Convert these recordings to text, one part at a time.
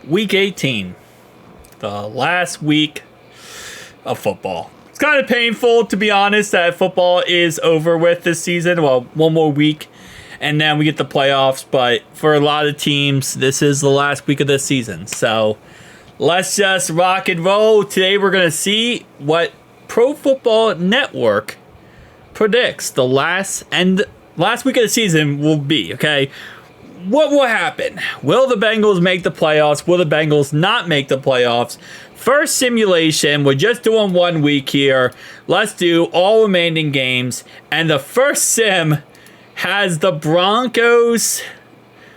Week 18, the last week of football. It's kind of painful, to be honest, that football is over with this season. Well, one more week, and then we get the playoffs. But for a lot of teams, this is the last week of this season. So let's just rock and roll. Today we're going to see what Pro Football Network predicts the last week of the season will be, okay? What will happen? Will the Bengals make the playoffs? Will the Bengals not make the playoffs? First simulation, we're just doing 1 week here. Let's do all remaining games. And the first sim has the Broncos.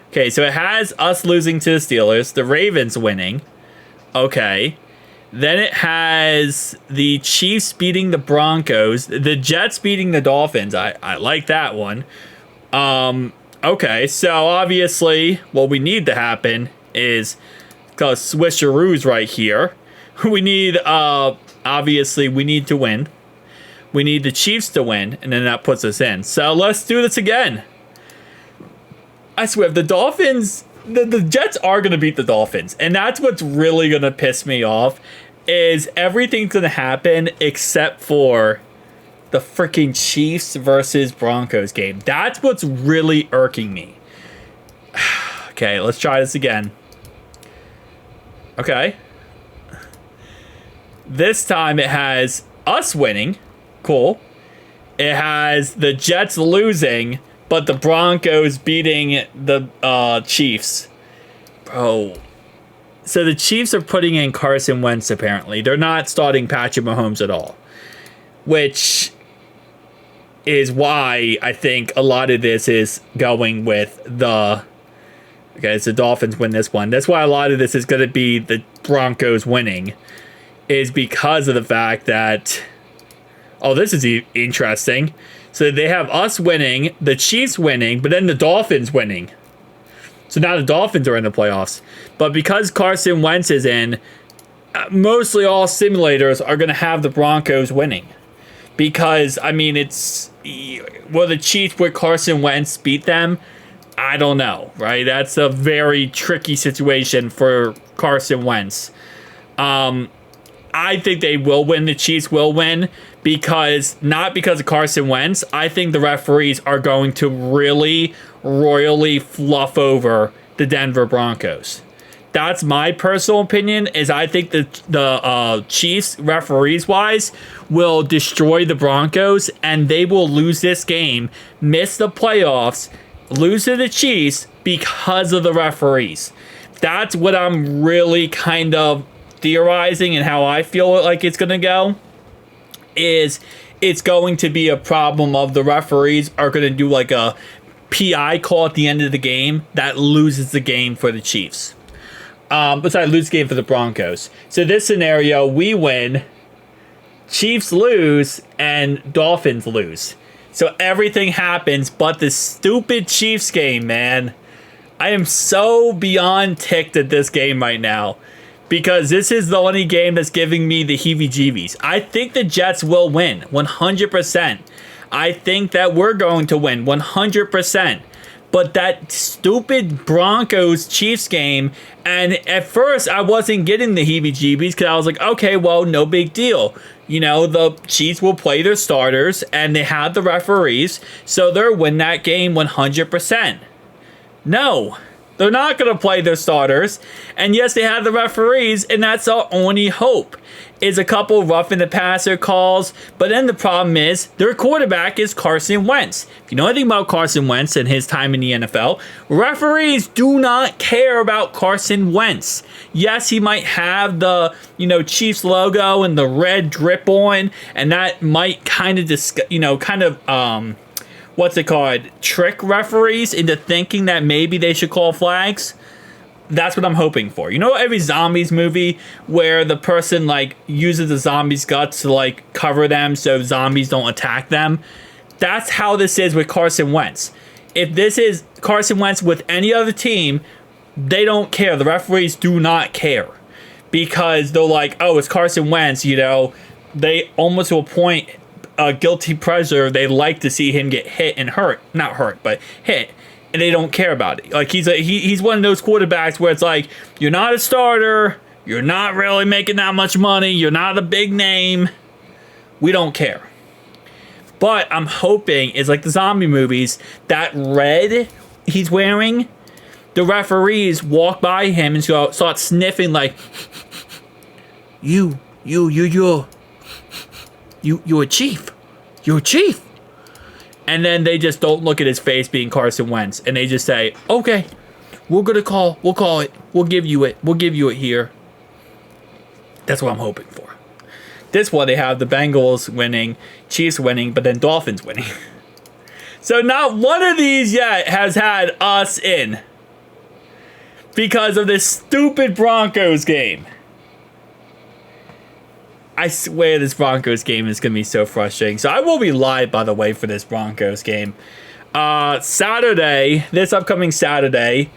Okay, so it has us losing to the Steelers, the Ravens winning. Okay. Then it has the Chiefs beating the Broncos, the Jets beating the Dolphins. I like that one. Okay, so obviously what we need to happen is switcheroos right here. We need, obviously, we need to win. We need the Chiefs to win, and then that puts us in. So let's do this again. I swear, the Dolphins, the Jets are going to beat the Dolphins, and that's what's really going to piss me off, is everything's going to happen except for the freaking Chiefs versus Broncos game. That's what's really irking me. Okay, let's try this again. Okay. This time it has us winning. Cool. It has the Jets losing, but the Broncos beating the Chiefs. Bro. So the Chiefs are putting in Carson Wentz, apparently. They're not starting Patrick Mahomes at all. Which is why I think a lot of this is going with the... Okay, it's the Dolphins win this one. That's why a lot of this is going to be the Broncos winning. Is because of the fact that... Oh, this is interesting. So they have us winning, the Chiefs winning, but then the Dolphins winning. So now the Dolphins are in the playoffs. But because Carson Wentz is in, mostly all simulators are going to have the Broncos winning. Because, I mean, it's... Will the Chiefs with Carson Wentz beat them? I don't know, right? That's a very tricky situation for Carson Wentz. I think they will win. The Chiefs will win. Not because of Carson Wentz. I think the referees are going to really royally fluff over the Denver Broncos. That's my personal opinion, is I think the Chiefs, referees-wise, will destroy the Broncos, and they will lose this game, miss the playoffs, lose to the Chiefs because of the referees. That's what I'm really kind of theorizing, and how I feel like it's going to go, is it's going to be a problem of the referees are going to do like a PI call at the end of the game that loses the game for the Chiefs. Lose game for the Broncos. So this scenario, we win, Chiefs lose, and Dolphins lose. So everything happens but the stupid Chiefs game, man. I am so beyond ticked at this game right now, because this is the only game that's giving me the heebie-jeebies. I think the Jets will win, 100%. I think that we're going to win, 100%. But that stupid Broncos-Chiefs game, and at first I wasn't getting the heebie-jeebies because I was like, okay, well, no big deal. You know, the Chiefs will play their starters, and they have the referees, so they'll win that game 100%. No, they're not going to play their starters, and yes, they have the referees, and that's our only hope. Is a couple roughing the passer calls, but then the problem is their quarterback is Carson Wentz. If you know anything about Carson Wentz and his time in the NFL, referees do not care about Carson Wentz. Yes, he might have the Chiefs logo and the red drip on, and that might kind of trick referees into thinking that maybe they should call flags. That's what I'm hoping for. You know, every zombies movie where the person uses the zombies' guts to cover them so zombies don't attack them. That's how this is with Carson Wentz. If this is Carson Wentz with any other team, they don't care. The referees do not care, because they're like, oh, it's Carson Wentz. They almost to a point, guilty pleasure. They like to see him get hit and hurt, not hurt, but hit. and they don't care about it. Like he's one of those quarterbacks where it's like, you're not a starter, you're not really making that much money, you're not a big name. We don't care. But I'm hoping it's like the zombie movies, that red he's wearing, the referees walk by him and start sniffing like, you're a chief. You're a chief. And then they just don't look at his face being Carson Wentz. And they just say, okay, we'll call it. We'll give you it here. That's what I'm hoping for. This one, they have the Bengals winning, Chiefs winning, but then Dolphins winning. So not one of these yet has had us in. Because of this stupid Broncos game. I swear this Broncos game is going to be so frustrating. So I will be live, by the way, for this Broncos game. Saturday, this upcoming Saturday,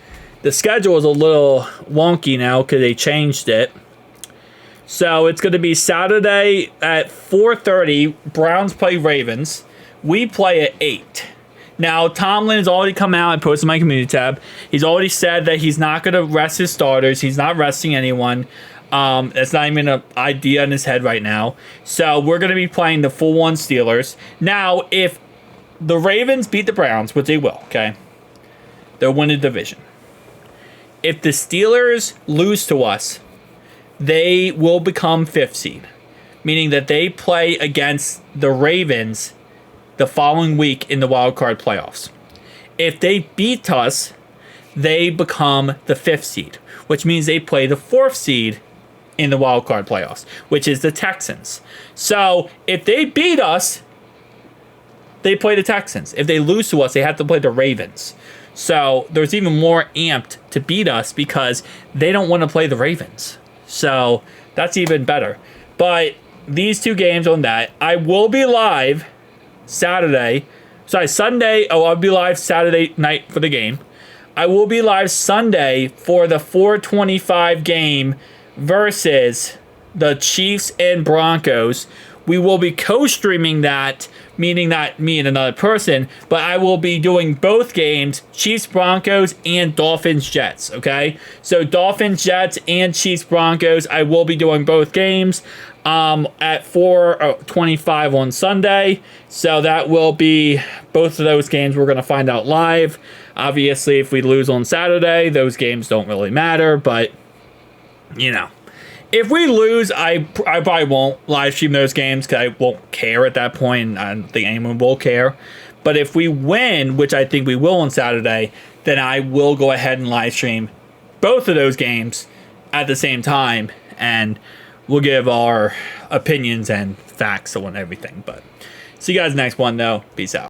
the schedule is a little wonky now because they changed it. So it's going to be Saturday at 4:30. Browns play Ravens. We play at 8. Now, Tomlin has already come out and posted my community tab. He's already said that he's not going to rest his starters. He's not resting anyone. That's not even an idea in his head right now. So we're going to be playing the full one Steelers. Now, if the Ravens beat the Browns, which they will, okay, they'll win the division. If the Steelers lose to us, they will become 5th seed, meaning that they play against the Ravens the following week in the wild card playoffs. If they beat us, they become the 5th seed, which means they play the 4th seed in the wild card playoffs, which is the Texans. So if they beat us, they play the Texans. If they lose to us, they have to play the Ravens. So there's even more amped to beat us because they don't want to play the Ravens. So that's even better. But these two games on that, I will be live Sunday. I'll be live Saturday night for the game. I will be live Sunday for the 4:25 game versus the Chiefs and Broncos. We will be co-streaming that, meaning not me and another person, but I will be doing both games, Chiefs, Broncos, and Dolphins, Jets, okay? So Dolphins, Jets, and Chiefs, Broncos, I will be doing both games at 4:25 on Sunday. So that will be both of those games we're going to find out live. Obviously, if we lose on Saturday, those games don't really matter, but, you know. If we lose, I probably won't live stream those games because I won't care at that point. I don't think anyone will care. But if we win, which I think we will on Saturday, then I will go ahead and live stream both of those games at the same time. And we'll give our opinions and facts on everything. But see you guys next one, though. Peace out.